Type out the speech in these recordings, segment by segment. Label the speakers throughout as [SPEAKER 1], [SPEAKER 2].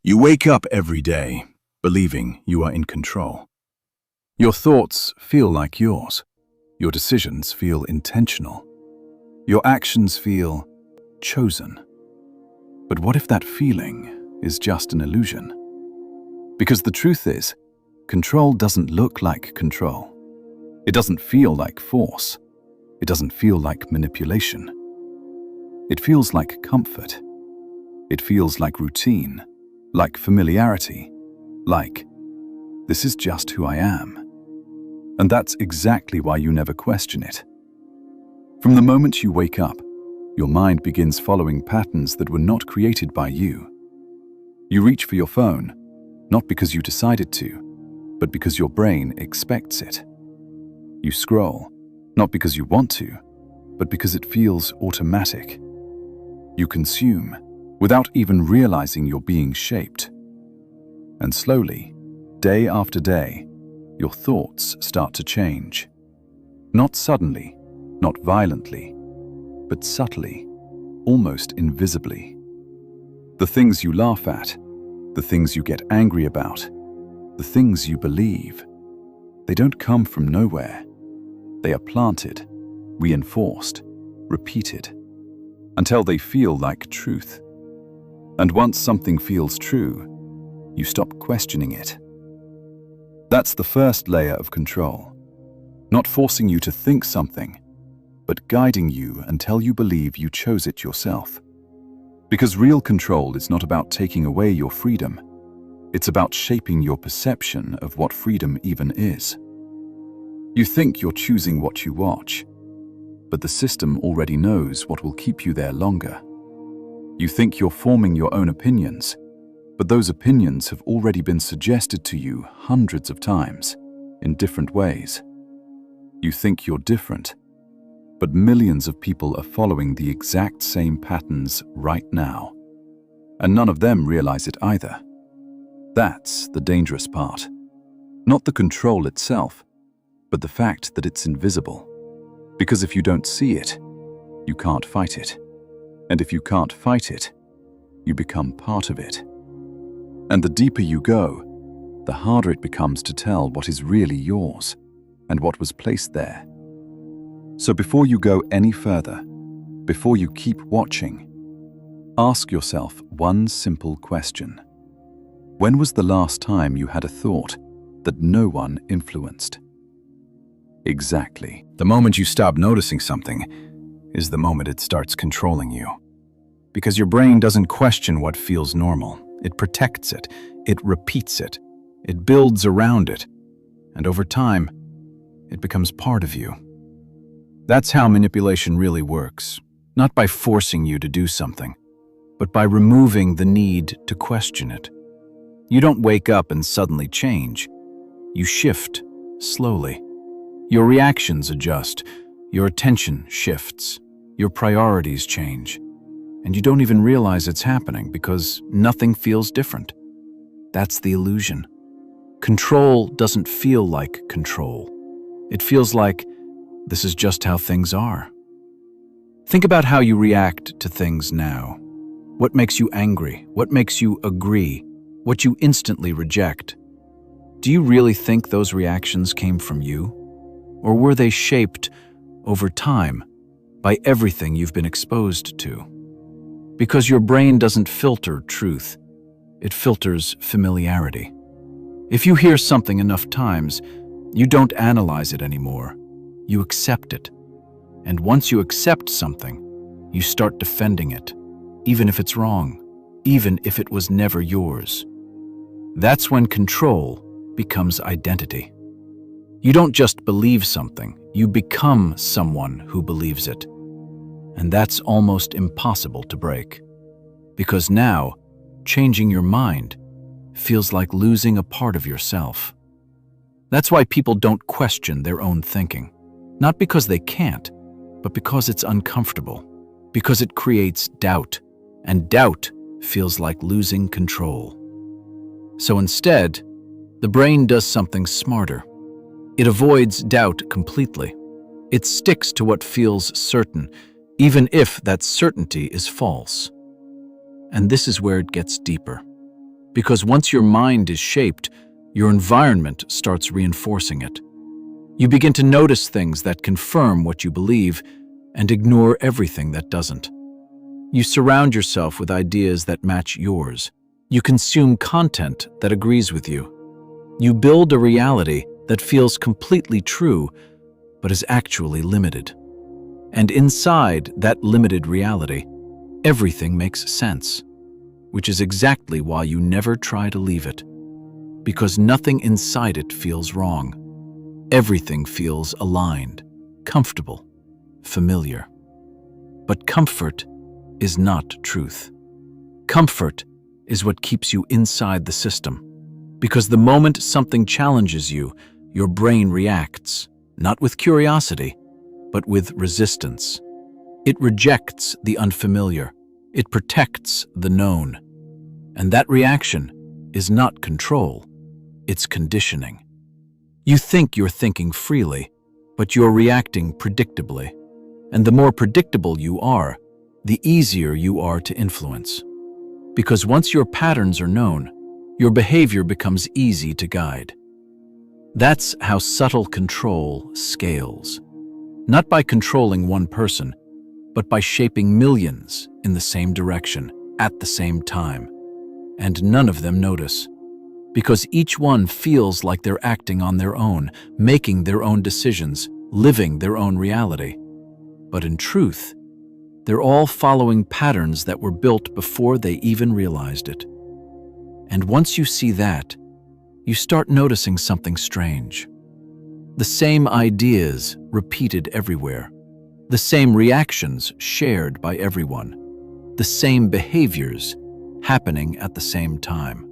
[SPEAKER 1] You wake up every day believing you are in control. Your thoughts feel like yours. Your decisions feel intentional. Your actions feel chosen. But what if that feeling is just an illusion? Because the truth is, control doesn't look like control. It doesn't feel like force. It doesn't feel like manipulation. It feels like comfort. It feels like routine, like familiarity, like, this is just who I am. And that's exactly why you never question it. From the moment you wake up, your mind begins following patterns that were not created by you. You reach for your phone, not because you decided to, but because your brain expects it. You scroll, not because you want to, but because it feels automatic. You consume, without even realizing you're being shaped. And slowly, day after day, your thoughts start to change. Not suddenly, not violently, but subtly, almost invisibly. The things you laugh at, the things you get angry about, the things you believe, they don't come from nowhere. They are planted, reinforced, repeated, until they feel like truth. And once something feels true, you stop questioning it. That's the first layer of control. Not forcing you to think something, but guiding you until you believe you chose it yourself. Because real control is not about taking away your freedom. It's about shaping your perception of what freedom even is. You think you're choosing what you watch, but the system already knows what will keep you there longer. You think you're forming your own opinions, but those opinions have already been suggested to you hundreds of times, in different ways. You think you're different, but millions of people are following the exact same patterns right now, and none of them realize it either. That's the dangerous part. Not the control itself, but the fact that it's invisible. Because if you don't see it, you can't fight it. And if you can't fight it, you become part of it. And the deeper you go, the harder it becomes to tell what is really yours and what was placed there. So before you go any further, before you keep watching, ask yourself one simple question. When was the last time you had a thought that no one influenced? Exactly. The moment you stop noticing something is the moment it starts controlling you. Because your brain doesn't question what feels normal. It protects it. It repeats it. It builds around it. And over time, it becomes part of you. That's how manipulation really works. Not by forcing you to do something, but by removing the need to question it. You don't wake up and suddenly change. You shift slowly. Your reactions adjust. Your attention shifts. Your priorities change. And you don't even realize it's happening because nothing feels different. That's the illusion. Control doesn't feel like control. It feels like this is just how things are. Think about how you react to things now. What makes you angry? What makes you agree? What you instantly reject? Do you really think those reactions came from you? Or were they shaped over time by everything you've been exposed to? Because your brain doesn't filter truth, it filters familiarity. If you hear something enough times, you don't analyze it anymore. You accept it. And once you accept something, you start defending it, even if it's wrong, even if it was never yours. That's when control becomes identity. You don't just believe something, you become someone who believes it. And that's almost impossible to break. Because now, changing your mind feels like losing a part of yourself. That's why people don't question their own thinking. Not because they can't, but because it's uncomfortable. Because it creates doubt, and doubt feels like losing control. So instead, the brain does something smarter. It avoids doubt completely. It sticks to what feels certain, even if that certainty is false. And this is where it gets deeper. Because once your mind is shaped, your environment starts reinforcing it. You begin to notice things that confirm what you believe and ignore everything that doesn't. You surround yourself with ideas that match yours. You consume content that agrees with you. You build a reality that feels completely true, but is actually limited. And inside that limited reality, everything makes sense, which is exactly why you never try to leave it. Because nothing inside it feels wrong. Everything feels aligned, comfortable, familiar. But comfort is not truth. Comfort is what keeps you inside the system. Because the moment something challenges you, your brain reacts, not with curiosity, but with resistance. It rejects the unfamiliar. It protects the known. And that reaction is not control, it's conditioning. You think you're thinking freely, but you're reacting predictably. And the more predictable you are, the easier you are to influence. Because once your patterns are known, your behavior becomes easy to guide. That's how subtle control scales. Not by controlling one person, but by shaping millions in the same direction at the same time. And none of them notice. Because each one feels like they're acting on their own, making their own decisions, living their own reality. But in truth, they're all following patterns that were built before they even realized it. And once you see that, you start noticing something strange. The same ideas repeated everywhere. The same reactions shared by everyone. The same behaviors happening at the same time.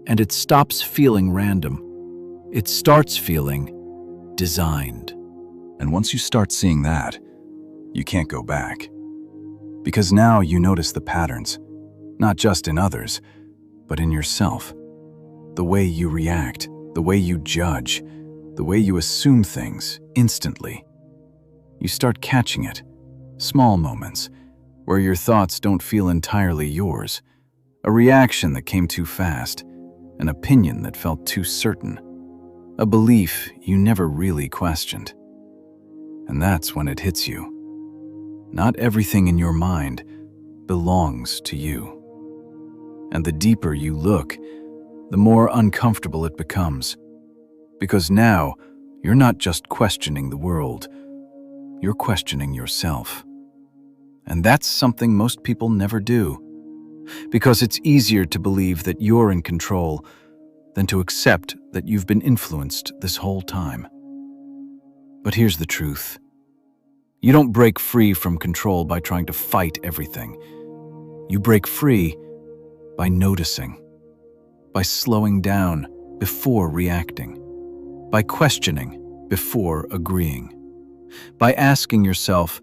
[SPEAKER 1] And it stops feeling random. It starts feeling designed. And once you start seeing that, you can't go back. Because now you notice the patterns, not just in others, but in yourself. The way you react, the way you judge, the way you assume things instantly. You start catching it, small moments, where your thoughts don't feel entirely yours, a reaction that came too fast, an opinion that felt too certain, a belief you never really questioned. And that's when it hits you. Not everything in your mind belongs to you. And the deeper you look, the more uncomfortable it becomes. Because now, you're not just questioning the world, you're questioning yourself. And that's something most people never do. Because it's easier to believe that you're in control than to accept that you've been influenced this whole time. But here's the truth. You don't break free from control by trying to fight everything. You break free by noticing, by slowing down before reacting, by questioning before agreeing, by asking yourself,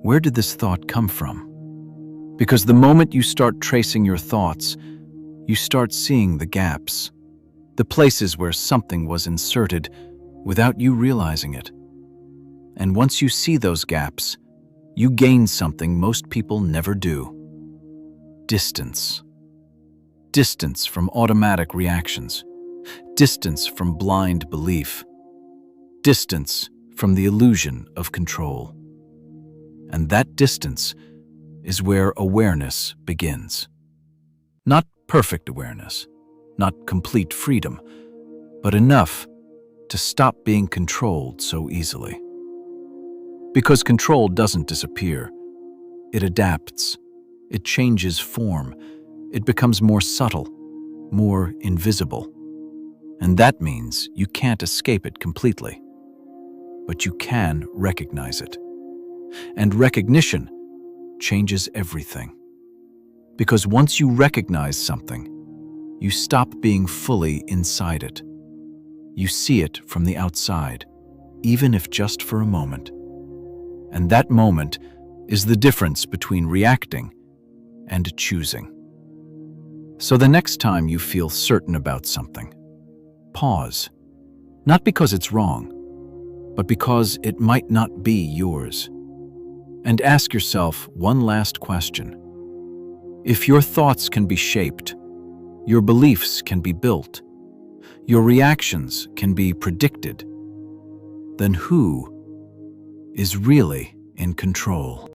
[SPEAKER 1] where did this thought come from? Because the moment you start tracing your thoughts, you start seeing the gaps, the places where something was inserted without you realizing it. And once you see those gaps, you gain something most people never do. Distance. Distance from automatic reactions. Distance from blind belief. Distance from the illusion of control. And that distance is where awareness begins. Not perfect awareness, not complete freedom, but enough to stop being controlled so easily. Because control doesn't disappear. It adapts. It changes form. It becomes more subtle, more invisible. And that means you can't escape it completely. But you can recognize it. And recognition changes everything. Because once you recognize something, you stop being fully inside it. You see it from the outside, even if just for a moment. And that moment is the difference between reacting and choosing. So the next time you feel certain about something, pause. Not because it's wrong, but because it might not be yours. And ask yourself one last question. If your thoughts can be shaped, Your beliefs can be built. Your reactions can be predicted. Then who is really in control?